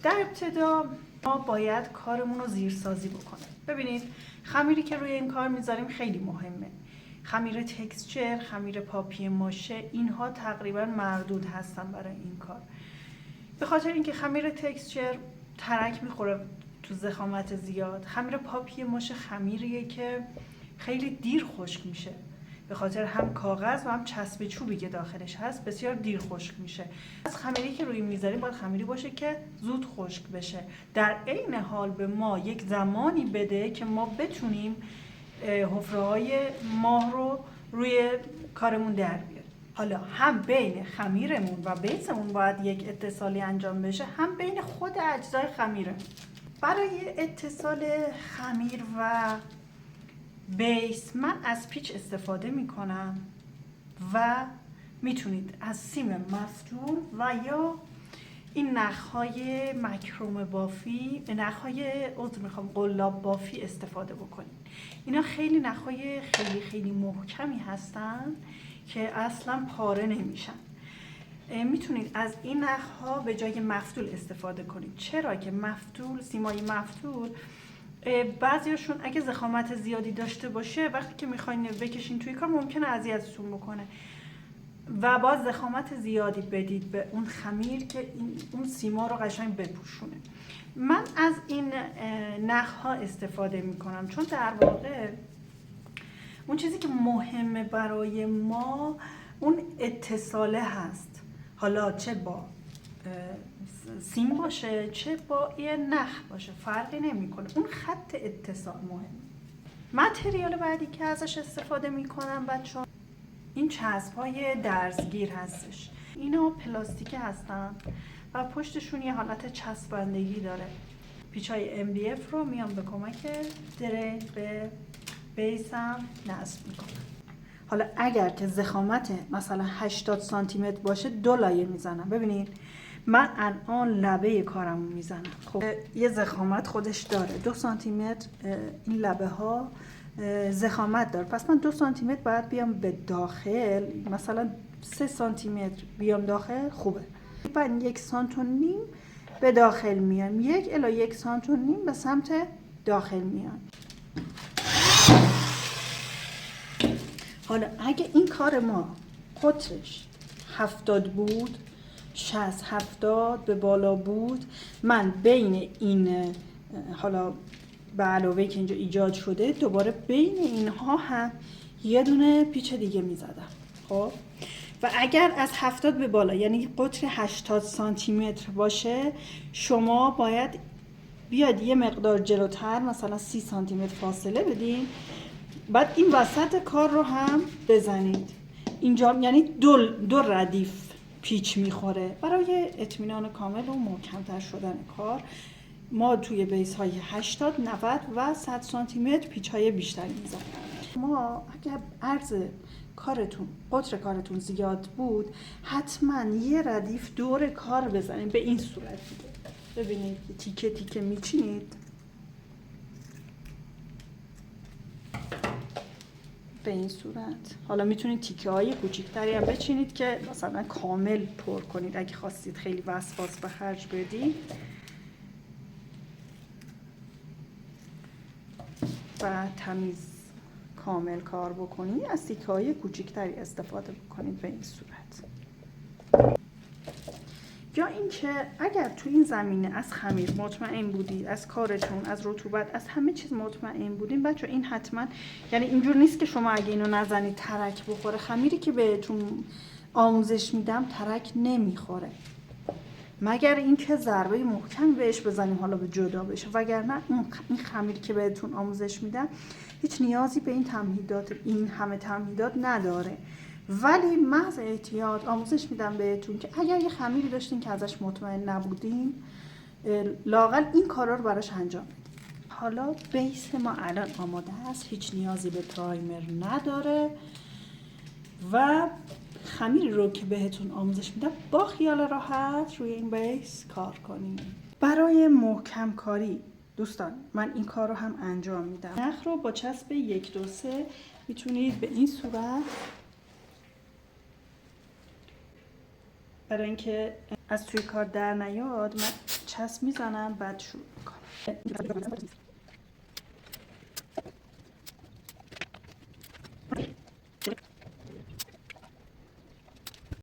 در ابتدا ما باید کارمون رو زیرسازی بکنیم. ببینید خمیری که روی این کار میذاریم خیلی مهمه. خمیر تکسچر، خمیر پاپی ماشه، اینها تقریبا مردود هستن برای این کار. به خاطر اینکه خمیر تکسچر ترک میخوره تو ضخامت زیاد. خمیر پاپی ماشه خمیریه که خیلی دیر خشک میشه، به خاطر هم کاغذ و هم چسب چوبی که داخلش هست بسیار دیر خشک میشه. از خمیری که روی میذاریم باید خمیری باشه که زود خشک بشه، در عین حال به ما یک زمانی بده که ما بتونیم حفره‌های ماه رو روی کارمون در بیاریم. حالا هم بین خمیرمون و بیسمون باید یک اتصالی انجام بشه، هم بین خود اجزای خمیرمون. برای اتصال خمیر و بیس من از پیچ استفاده میکنم و میتونید از سیم مفتول و یا این نخهای مکروم بافی، نخهای قلاب بافی استفاده بکنید. اینا خیلی نخهای خیلی محکمی هستن که اصلا پاره نمیشن. میتونید از این نخها به جای مفتول استفاده کنید. چرا که مفتول، سیمای مفتول بعضیاشون اگه ضخامت زیادی داشته باشه وقتی که میخواین بکشین توی کار ممکنه اذیتتون بکنه و باز ضخامت زیادی بدید به اون خمیر که اون سیما رو قشنگ بپوشونه. من از این نخها استفاده میکنم چون در واقع اون چیزی که مهمه برای ما اون اتصاله هست، حالا چه با سیم باشه چه با یه نخ باشه فرقی نمیکنه، اون خط اتصال مهمه. متریال بعدی که ازش استفاده میکنم بچه‌ها این چسب‌های درزگیر هستش. اینا پلاستیکی هستن و پشتشون یه حالت چسبندگی داره. پیچای MDF رو میام به کمک درین به بیسم نصب میکنم. حالا اگر که ضخامت مثلا 80 سانتی متر باشه 2 لایه میزنم. ببینید من الان لبه کارمو میزنم. خب یه ضخامت خودش داره 2 سانتی متر این لبه ها ضخامت داره، پس من 2 سانتی متر باید بیام به داخل، مثلا 3 سانتی متر بیام داخل خوبه. بعد 1 سانت و نیم به داخل میام، 1 الی 1 سانت و نیم به سمت داخل میام. حالا اگه این کار ما قطرش 70 بود، 60 70 به بالا بود، من بین این حالا به علاوه که اینجا ایجاد شده دوباره بین اینها هم یه دونه پیچ دیگه میزدم. خب و اگر از 70 به بالا یعنی قطر 80 سانتی متر باشه شما باید بیاد یه مقدار جلوتر مثلا 30 سانتی متر فاصله بدین، بعد این وسط کار رو هم بزنید اینجا، یعنی دو ردیف پیچ میخوره. برای اطمینان کامل و محکم‌تر شدن کار ما توی بیس های 80 90 و 100 سانتی متر پیچ های بیشتری میزنیم. ما اگر عرض کارتون قطر کارتون زیاد بود حتما یه ردیف دور کار بزنید به این صورت. ببینید تیکه تیکه میچینید به این صورت. حالا میتونید تیکه های کوچیک‌تری هم بچینید که مثلا کامل پر کنید اگه خواستید خیلی وسواس به خرج بدید و تمیز کامل کار بکنید، از تیکه های کوچیک‌تری استفاده بکنید به این صورت. یا اینکه اگر تو این زمینه از خمیر مطمئن بودید، از کارتون، از رطوبت، از همه چیز مطمئن بودین بچه این حتما، یعنی اینجور نیست که شما اگه اینو نزنید ترک بخوره. خمیری که بهتون آموزش میدم ترک نمیخوره مگر اینکه ضربه محکم بهش بزنیم حالا به جدا بشه، وگرنه این خمیری که بهتون آموزش میدم هیچ نیازی به این تمهیدات، این همه تمهیدات نداره. ولی محض احتیاط آموزش میدم بهتون که اگر یه خمیری داشتین که ازش مطمئن نبودین لااقل این کارا رو براش انجام بدین. حالا بیس ما الان آماده است، هیچ نیازی به پرایمر نداره و خمیر رو که بهتون آموزش میدم با خیال راحت روی این بیس کار کنید. برای محکم کاری دوستان من این کار رو هم انجام میدم. نخ رو با چسب 1 2 3 میتونید به این صورت، برای اینکه از توی کار در نیاد من چسب میزنم بعد شروع میکنم.